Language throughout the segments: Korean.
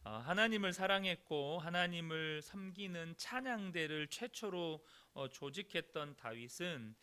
하나님을 사랑했고 하나님을 섬기는 찬양대를 최초로 조직했던 다윗은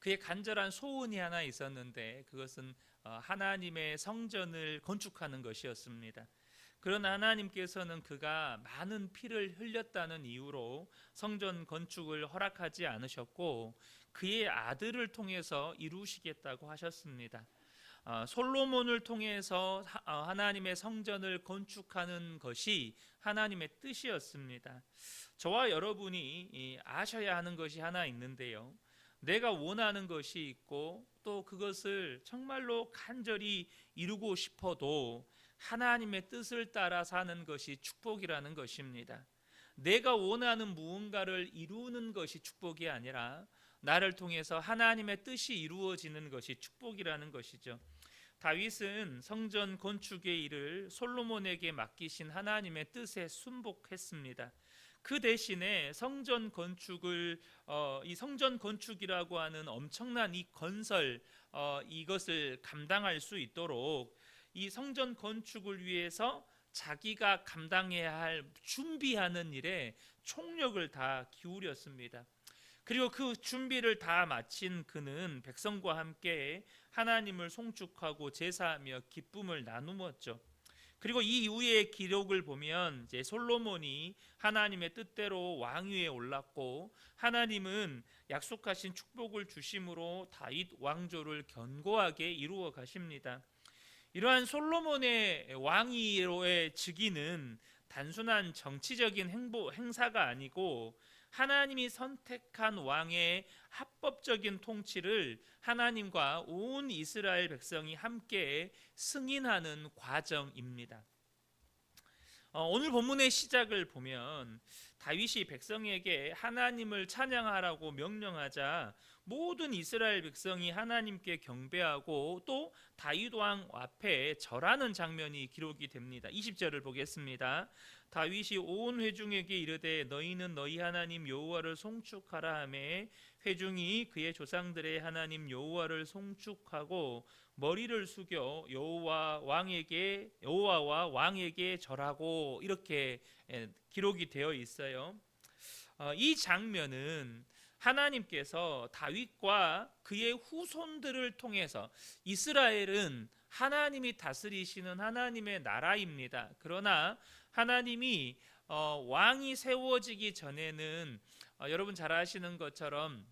그의 간절한 소원이 하나 있었는데 그것은 하나님의 성전을 건축하는 것이었습니다. 그러나 하나님께서는 그가 많은 피를 흘렸다는 이유로 성전 건축을 허락하지 않으셨고 그의 아들을 통해서 이루시겠다고 하셨습니다. 솔로몬을 통해서 하나님의 성전을 건축하는 것이 하나님의 뜻이었습니다. 저와 여러분이 아셔야 하는 것이 하나 있는데요. 내가 원하는 것이 있고 또 그것을 정말로 간절히 이루고 싶어도 하나님의 뜻을 따라 사는 것이 축복이라는 것입니다. 내가 원하는 무언가를 이루는 것이 축복이 아니라 나를 통해서 하나님의 뜻이 이루어지는 것이 축복이라는 것이죠. 다윗은 성전 건축의 일을 솔로몬에게 맡기신 하나님의 뜻에 순복했습니다. 그 대신에 성전 건축을 이 성전 건축이라고 하는 엄청난 이 건설 이것을 감당할 수 있도록 이 성전 건축을 위해서 자기가 감당해야 할 준비하는 일에 총력을 다 기울였습니다. 그리고 그 준비를 다 마친 그는 백성과 함께 하나님을 송축하고 제사하며 기쁨을 나누었죠. 그리고 이 이후의 기록을 보면 이제 솔로몬이 하나님의 뜻대로 왕위에 올랐고 하나님은 약속하신 축복을 주심으로 다윗 왕조를 견고하게 이루어 가십니다. 이러한 솔로몬의 왕위로의 즉위는 단순한 정치적인 행사가 아니고 하나님이 선택한 왕의 합법적인 통치를 하나님과 온 이스라엘 백성이 함께 승인하는 과정입니다. 오늘 본문의 시작을 보면 다윗이 백성에게 하나님을 찬양하라고 명령하자 모든 이스라엘 백성이 하나님께 경배하고 또 다윗 왕 앞에 절하는 장면이 기록이 됩니다. 20절을 보겠습니다. 다윗이 온 회중에게 이르되 너희는 너희 하나님 여호와를 송축하라 하매 회중이 그의 조상들의 하나님 여호와를 송축하고 머리를 숙여 여호와와 왕에게 절하고 이렇게 기록이 되어 있어요. 이 장면은 하나님께서 다윗과 그의 후손들을 통해서 이스라엘은 하나님이 다스리시는 하나님의 나라입니다. 그러나 하나님이 왕이 세워지기 전에는 여러분 잘 아시는 것처럼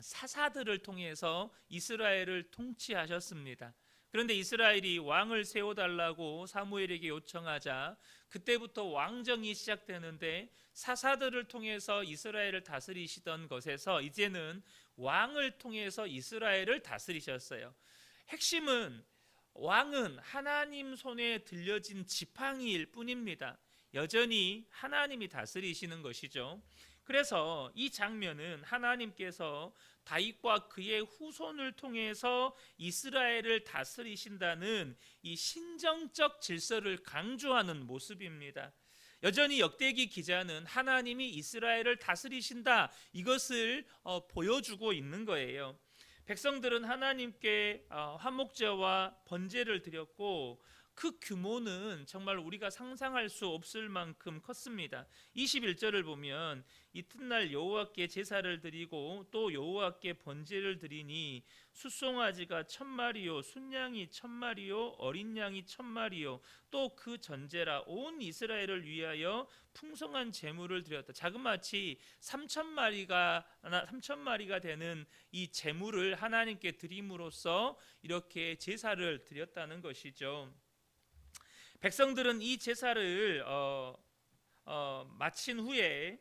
사사들을 통해서 이스라엘을 통치하셨습니다. 그런데 이스라엘이 왕을 세워달라고 사무엘에게 요청하자 그때부터 왕정이 시작되는데 사사들을 통해서 이스라엘을 다스리시던 것에서 이제는 왕을 통해서 이스라엘을 다스리셨어요. 핵심은 왕은 하나님 손에 들려진 지팡이일 뿐입니다. 여전히 하나님이 다스리시는 것이죠. 그래서 이 장면은 하나님께서 다윗과 그의 후손을 통해서 이스라엘을 다스리신다는 이 신정적 질서를 강조하는 모습입니다. 여전히 역대기 기자는 하나님이 이스라엘을 다스리신다 이것을 보여주고 있는 거예요. 백성들은 하나님께 화목제와 번제를 드렸고 그 규모는 정말 우리가 상상할 수 없을 만큼 컸습니다. 21절을 보면 이튿날 여호와께 제사를 드리고 또 여호와께 번제를 드리니 숫송아지가 1000마리요 순양이 1000마리요 어린 양이 1000마리요 또 그 전제라 온 이스라엘을 위하여 풍성한 제물을 드렸다. 자그마치 3000마리가 되는 이 제물을 하나님께 드림으로써 이렇게 제사를 드렸다는 것이죠. 백성들은 이 제사를 마친 후에,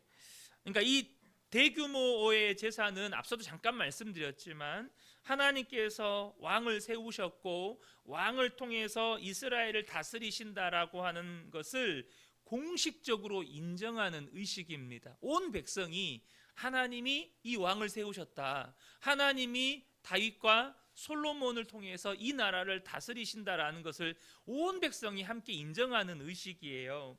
그러니까 이 대규모의 제사는 앞서도 잠깐 말씀드렸지만 하나님께서 왕을 세우셨고 왕을 통해서 이스라엘을 다스리신다라고 하는 것을 공식적으로 인정하는 의식입니다. 온 백성이 하나님이 이 왕을 세우셨다, 하나님이 다윗과 솔로몬을 통해서 이 나라를 다스리신다라는 것을 온 백성이 함께 인정하는 의식이에요.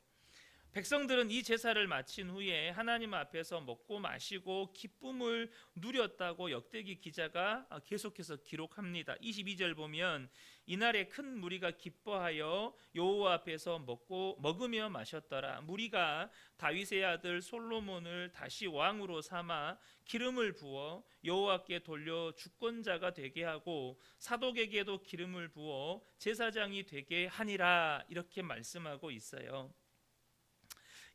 백성들은 이 제사를 마친 후에 하나님 앞에서 먹고 마시고 기쁨을 누렸다고 역대기 기자가 계속해서 기록합니다. 22절 보면 이날에 큰 무리가 기뻐하여 여호와 앞에서 먹으며 마셨더라. 무리가 다윗의 아들 솔로몬을 다시 왕으로 삼아 기름을 부어 여호와께 돌려 주권자가 되게 하고 사독에게도 기름을 부어 제사장이 되게 하니라, 이렇게 말씀하고 있어요.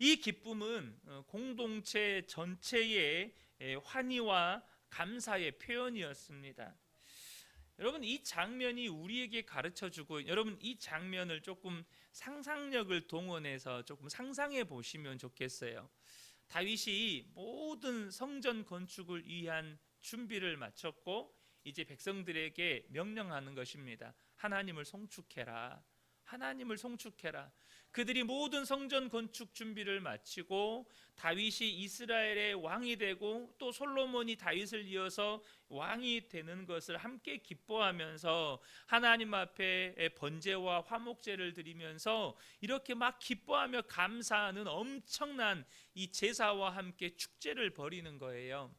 이 기쁨은 공동체 전체의 환희와 감사의 표현이었습니다. 여러분, 이 장면이 우리에게 가르쳐주고, 여러분 이 장면을 조금 상상력을 동원해서 조금 상상해 보시면 좋겠어요. 다윗이 모든 성전 건축을 위한 준비를 마쳤고 이제 백성들에게 명령하는 것입니다. 하나님을 송축해라. 하나님을 송축해라. 그들이 모든 성전 건축 준비를 마치고 다윗이 이스라엘의 왕이 되고 또 솔로몬이 다윗을 이어서 왕이 되는 것을 함께 기뻐하면서 하나님 앞에 번제와 화목제를 드리면서 이렇게 막 기뻐하며 감사하는 엄청난 이 제사와 함께 축제를 벌이는 거예요.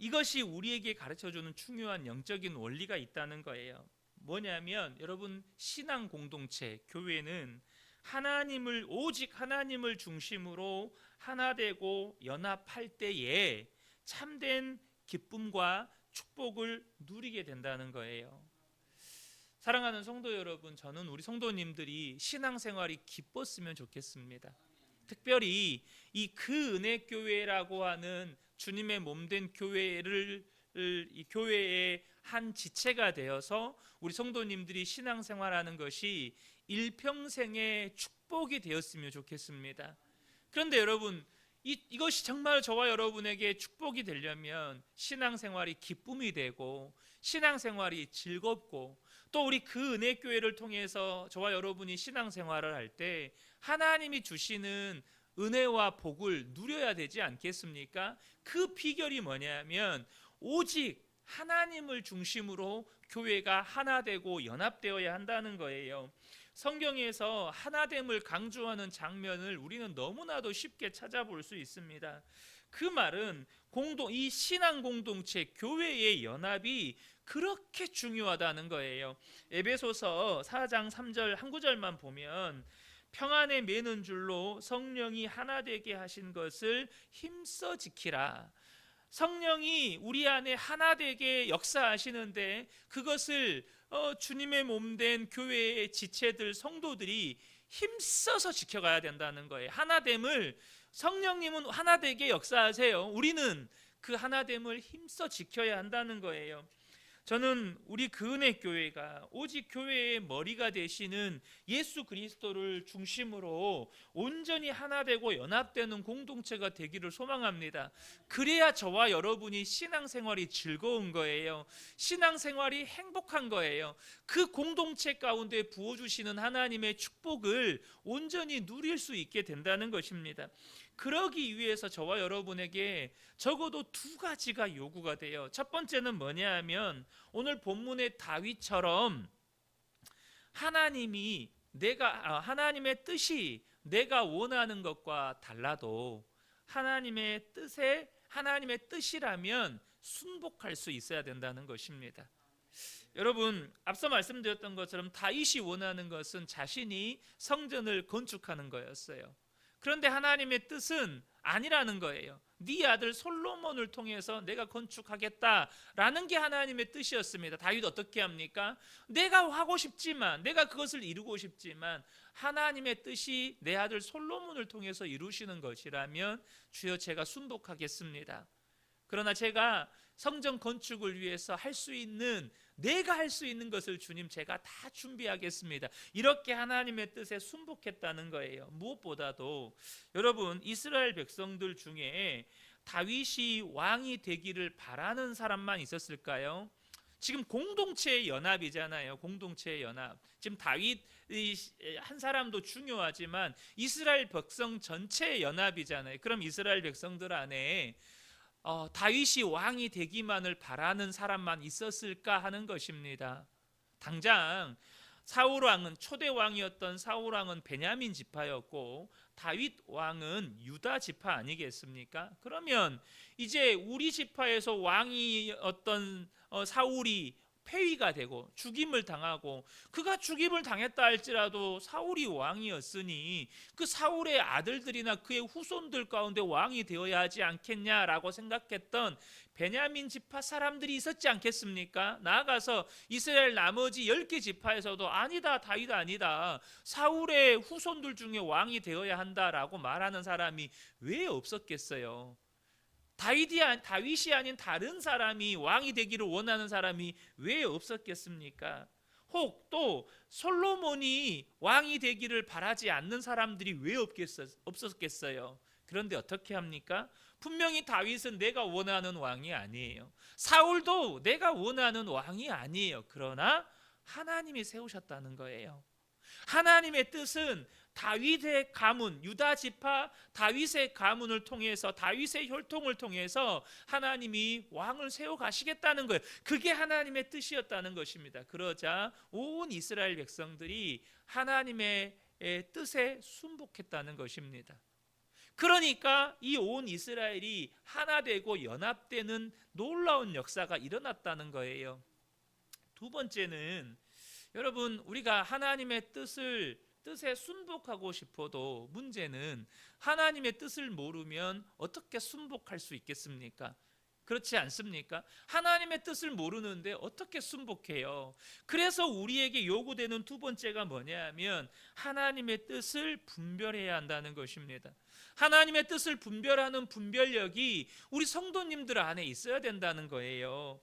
이것이 우리에게 가르쳐주는 중요한 영적인 원리가 있다는 거예요. 뭐냐면 여러분, 신앙 공동체 교회는 오직 하나님을 중심으로 하나 되고 연합할 때에 참된 기쁨과 축복을 누리게 된다는 거예요. 사랑하는 성도 여러분, 저는 우리 성도님들이 신앙생활이 기뻤으면 좋겠습니다. 특별히 이 그 은혜 교회라고 하는 주님의 몸된 교회를 이 교회의 한 지체가 되어서 우리 성도님들이 신앙생활하는 것이 일평생의 축복이 되었으면 좋겠습니다. 그런데 여러분, 이것이 정말 저와 여러분에게 축복이 되려면 신앙생활이 기쁨이 되고 신앙생활이 즐겁고 또 우리 그 은혜교회를 통해서 저와 여러분이 신앙생활을 할 때 하나님이 주시는 은혜와 복을 누려야 되지 않겠습니까? 그 비결이 뭐냐면 오직 하나님을 중심으로 교회가 하나 되고 연합되어야 한다는 거예요. 성경에서 하나됨을 강조하는 장면을 우리는 너무나도 쉽게 찾아볼 수 있습니다. 그 말은 이 신앙 공동체 교회의 연합이 그렇게 중요하다는 거예요. 에베소서 4장 3절 한 구절만 보면 평안에 매는 줄로 성령이 하나 되게 하신 것을 힘써 지키라. 성령이 우리 안에 하나 되게 역사하시는데 그것을 주님의 몸된 교회의 지체들 성도들이 힘써서 지켜가야 된다는 거예요. 하나됨을 성령님은 하나 되게 역사하세요. 우리는 그 하나됨을 힘써 지켜야 한다는 거예요. 저는 우리 그 은혜 교회가 오직 교회의 머리가 되시는 예수 그리스도를 중심으로 온전히 하나 되고 연합되는 공동체가 되기를 소망합니다. 그래야 저와 여러분이 신앙생활이 즐거운 거예요. 신앙생활이 행복한 거예요. 그 공동체 가운데 부어주시는 하나님의 축복을 온전히 누릴 수 있게 된다는 것입니다. 그러기 위해서 저와 여러분에게 적어도 두 가지가 요구가 돼요. 첫 번째는 뭐냐 하면 오늘 본문의 다윗처럼 하나님의 뜻이 내가 원하는 것과 달라도 하나님의 뜻이라면 순복할 수 있어야 된다는 것입니다. 여러분, 앞서 말씀드렸던 것처럼 다윗이 원하는 것은 자신이 성전을 건축하는 거였어요. 그런데 하나님의 뜻은 아니라는 거예요. 네 아들 솔로몬을 통해서 내가 건축하겠다라는 게 하나님의 뜻이었습니다. 다윗 어떻게 합니까? 내가 하고 싶지만, 내가 그것을 이루고 싶지만 하나님의 뜻이 내 아들 솔로몬을 통해서 이루시는 것이라면 주여 제가 순복하겠습니다. 그러나 제가 성전 건축을 위해서 내가 할 수 있는 것을 주님 제가 다 준비하겠습니다. 이렇게 하나님의 뜻에 순복했다는 거예요. 무엇보다도 여러분, 이스라엘 백성들 중에 다윗이 왕이 되기를 바라는 사람만 있었을까요? 지금 공동체의 연합이잖아요. 공동체의 연합. 지금 다윗 한 사람도 중요하지만 이스라엘 백성 전체의 연합이잖아요. 그럼 이스라엘 백성들 안에 다윗이 왕이 되기만을 바라는 사람만 있었을까 하는 것입니다. 당장 사울 왕은 초대 왕이었던 사울 왕은 베냐민 지파였고 다윗 왕은 유다 지파 아니겠습니까? 그러면 이제 우리 지파에서 왕이었던 사울이 폐위가 되고 죽임을 당하고, 그가 죽임을 당했다 할지라도 사울이 왕이었으니 그 사울의 아들들이나 그의 후손들 가운데 왕이 되어야 하지 않겠냐라고 생각했던 베냐민 지파 사람들이 있었지 않겠습니까? 나아가서 이스라엘 나머지 10개 지파에서도 아니다, 다윗 아니다, 사울의 후손들 중에 왕이 되어야 한다라고 말하는 사람이 왜 없었겠어요? 다윗이 아닌 다른 사람이 왕이 되기를 원하는 사람이 왜 없었겠습니까? 혹 또 솔로몬이 왕이 되기를 바라지 않는 사람들이 왜 없었겠어요? 그런데 어떻게 합니까? 분명히 다윗은 내가 원하는 왕이 아니에요. 사울도 내가 원하는 왕이 아니에요. 그러나 하나님이 세우셨다는 거예요. 하나님의 뜻은 다윗의 가문, 유다 지파 다윗의 가문을 통해서, 다윗의 혈통을 통해서 하나님이 왕을 세워 가시겠다는 거예요. 그게 하나님의 뜻이었다는 것입니다. 그러자 온 이스라엘 백성들이 하나님의 뜻에 순복했다는 것입니다. 그러니까 이 온 이스라엘이 하나 되고 연합되는 놀라운 역사가 일어났다는 거예요. 두 번째는, 여러분, 우리가 하나님의 뜻에 순복하고 싶어도 문제는 하나님의 뜻을 모르면 어떻게 순복할 수 있겠습니까? 그렇지 않습니까? 하나님의 뜻을 모르는데 어떻게 순복해요? 그래서 우리에게 요구되는 두 번째가 뭐냐면 하나님의 뜻을 분별해야 한다는 것입니다. 하나님의 뜻을 분별하는 분별력이 우리 성도님들 안에 있어야 된다는 거예요.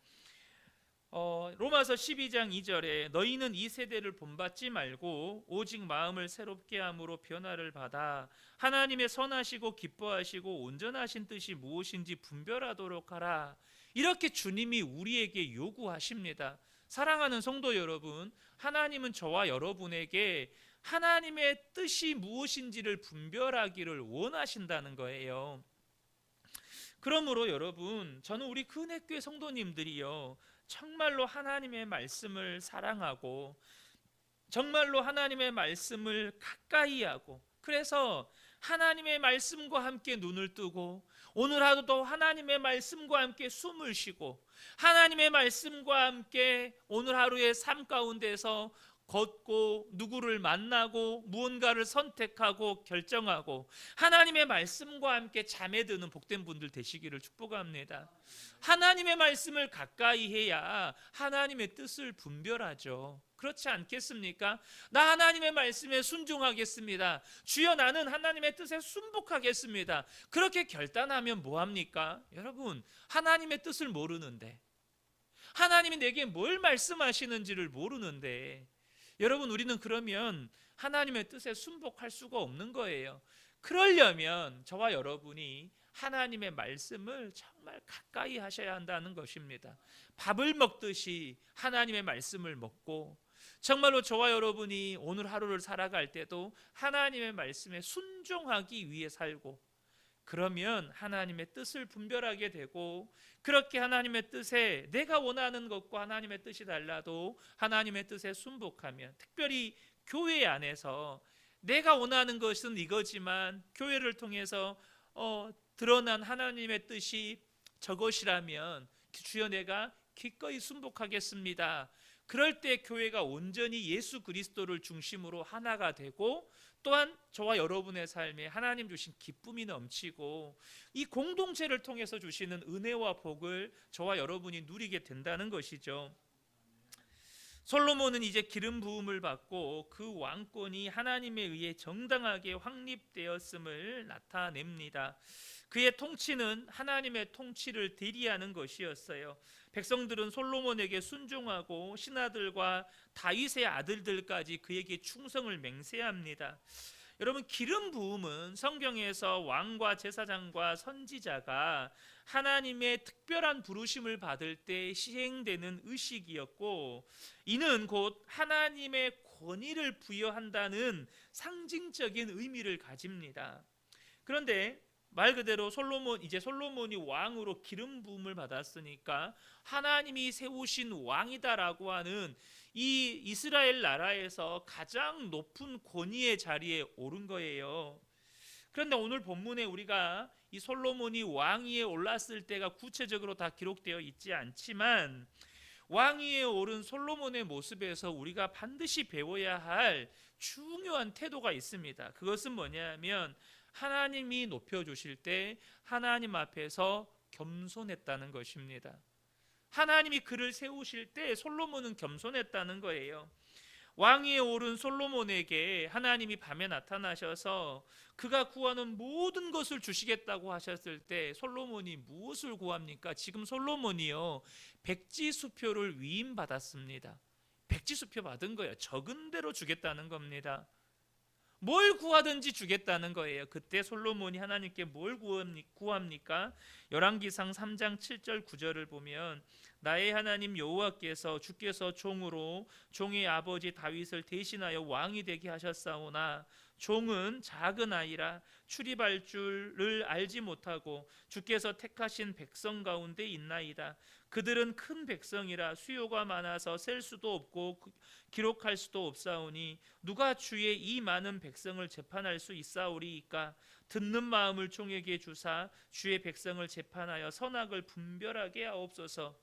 로마서 12장 2절에 너희는 이 세대를 본받지 말고 오직 마음을 새롭게 함으로 변화를 받아 하나님의 선하시고 기뻐하시고 온전하신 뜻이 무엇인지 분별하도록 하라. 이렇게 주님이 우리에게 요구하십니다. 사랑하는 성도 여러분, 하나님은 저와 여러분에게 하나님의 뜻이 무엇인지를 분별하기를 원하신다는 거예요. 그러므로 여러분, 저는 우리 큰애교회 성도님들이요, 정말로 하나님의 말씀을 사랑하고 정말로 하나님의 말씀을 가까이 하고, 그래서 하나님의 말씀과 함께 눈을 뜨고 오늘 하루도 하나님의 말씀과 함께 숨을 쉬고 하나님의 말씀과 함께 오늘 하루의 삶 가운데서 걷고 누구를 만나고 무언가를 선택하고 결정하고 하나님의 말씀과 함께 잠에 드는 복된 분들 되시기를 축복합니다. 하나님의 말씀을 가까이 해야 하나님의 뜻을 분별하죠. 그렇지 않겠습니까? 나 하나님의 말씀에 순종하겠습니다. 주여, 나는 하나님의 뜻에 순복하겠습니다. 그렇게 결단하면 뭐합니까? 여러분, 하나님의 뜻을 모르는데, 하나님이 내게 뭘 말씀하시는지를 모르는데, 여러분, 우리는 그러면 하나님의 뜻에 순복할 수가 없는 거예요. 그러려면 저와 여러분이 하나님의 말씀을 정말 가까이 하셔야 한다는 것입니다. 밥을 먹듯이 하나님의 말씀을 먹고, 정말로 저와 여러분이 오늘 하루를 살아갈 때도 하나님의 말씀에 순종하기 위해 살고, 그러면 하나님의 뜻을 분별하게 되고, 그렇게 하나님의 뜻에 내가 원하는 것과 하나님의 뜻이 달라도 하나님의 뜻에 순복하면, 특별히 교회 안에서 내가 원하는 것은 이거지만 교회를 통해서 드러난 하나님의 뜻이 저것이라면 주여 내가 기꺼이 순복하겠습니다. 그럴 때 교회가 온전히 예수 그리스도를 중심으로 하나가 되고, 또한 저와 여러분의 삶에 하나님 주신 기쁨이 넘치고 이 공동체를 통해서 주시는 은혜와 복을 저와 여러분이 누리게 된다는 것이죠. 솔로몬은 이제 기름 부음을 받고 그 왕권이 하나님에 의해 정당하게 확립되었음을 나타냅니다. 그의 통치는 하나님의 통치를 대리하는 것이었어요. 백성들은 솔로몬에게 순종하고 신하들과 다윗의 아들들까지 그에게 충성을 맹세합니다. 여러분, 기름 부음은 성경에서 왕과 제사장과 선지자가 하나님의 특별한 부르심을 받을 때 시행되는 의식이었고, 이는 곧 하나님의 권위를 부여한다는 상징적인 의미를 가집니다. 그런데 말 그대로 솔로몬이 왕으로 기름 부음을 받았으니까 하나님이 세우신 왕이다라고 하는 이 이스라엘 나라에서 가장 높은 권위의 자리에 오른 거예요. 그런데 오늘 본문에 우리가 이 솔로몬이 왕위에 올랐을 때가 구체적으로 다 기록되어 있지 않지만 왕위에 오른 솔로몬의 모습에서 우리가 반드시 배워야 할 중요한 태도가 있습니다. 그것은 뭐냐면 하나님이 높여주실 때 하나님 앞에서 겸손했다는 것입니다. 하나님이 그를 세우실 때 솔로몬은 겸손했다는 거예요. 왕위에 오른 솔로몬에게 하나님이 밤에 나타나셔서 그가 구하는 모든 것을 주시겠다고 하셨을 때 솔로몬이 무엇을 구합니까? 지금 솔로몬이요, 백지수표를 위임받았습니다. 백지수표 받은 거예요. 적은 대로 주겠다는 겁니다. 뭘 구하든지 주겠다는 거예요. 그때 솔로몬이 하나님께 뭘 구합니까? 열왕기상 3장 7절 9절을 보면 나의 하나님 여호와께서 주께서 종으로 종의 아버지 다윗을 대신하여 왕이 되게 하셨사오나 종은 작은 아이라 출입할 줄을 알지 못하고 주께서 택하신 백성 가운데 있나이다. 그들은 큰 백성이라 수요가 많아서 셀 수도 없고 기록할 수도 없사오니 누가 주의 이 많은 백성을 재판할 수 있사오리이까? 듣는 마음을 종에게 주사 주의 백성을 재판하여 선악을 분별하게 하옵소서.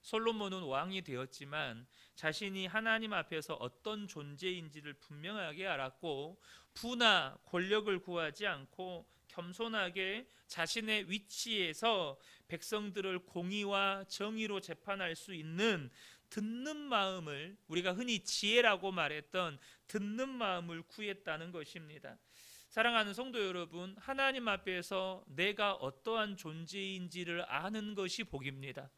솔로몬은 왕이 되었지만 자신이 하나님 앞에서 어떤 존재인지를 분명하게 알았고 부나 권력을 구하지 않고 겸손하게 자신의 위치에서 백성들을 공의와 정의로 재판할 수 있는 듣는 마음을, 우리가 흔히 지혜라고 말했던 듣는 마음을 구했다는 것입니다. 사랑하는 성도 여러분, 하나님 앞에서 내가 어떠한 존재인지를 아는 것이 복입니다.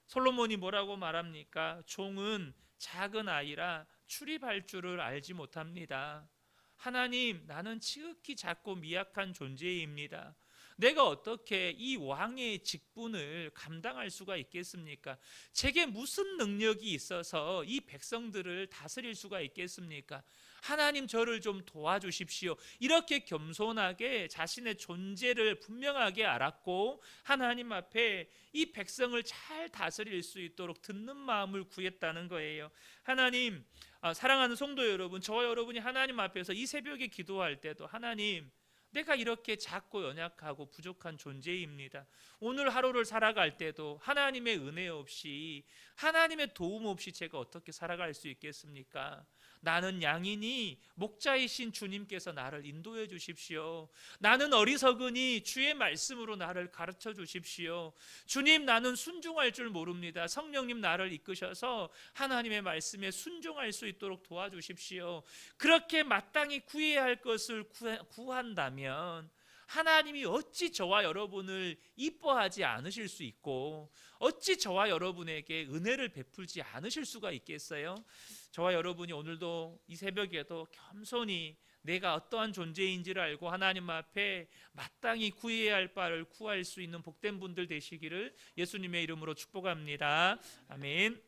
솔로몬이 뭐라고 말합니까? 종은 작은 아이라 출입할 줄을 알지 못합니다. 하나님, 나는 지극히 작고 미약한 존재입니다. 내가 어떻게 이 왕의 직분을 감당할 수가 있겠습니까? 제게 무슨 능력이 있어서 이 백성들을 다스릴 수가 있겠습니까? 하나님, 저를 좀 도와주십시오. 이렇게 겸손하게 자신의 존재를 분명하게 알았고 하나님 앞에 이 백성을 잘 다스릴 수 있도록 듣는 마음을 구했다는 거예요. 하나님, 사랑하는 성도 여러분, 저와 여러분이 하나님 앞에서 이 새벽에 기도할 때도 하나님, 내가 이렇게 작고 연약하고 부족한 존재입니다. 오늘 하루를 살아갈 때도 하나님의 은혜 없이, 하나님의 도움 없이 제가 어떻게 살아갈 수 있겠습니까? 나는 양이니 목자이신 주님께서 나를 인도해 주십시오. 나는 어리석으니 주의 말씀으로 나를 가르쳐 주십시오. 주님, 나는 순종할 줄 모릅니다. 성령님 나를 이끄셔서 하나님의 말씀에 순종할 수 있도록 도와주십시오. 그렇게 마땅히 구해야 할 것을 구한다면 하나님이 어찌 저와 여러분을 이뻐하지 않으실 수 있고 어찌 저와 여러분에게 은혜를 베풀지 않으실 수가 있겠어요? 저와 여러분이 오늘도 이 새벽에도 겸손히 내가 어떠한 존재인지를 알고 하나님 앞에 마땅히 구해야 할 바를 구할 수 있는 복된 분들 되시기를 예수님의 이름으로 축복합니다. 아멘.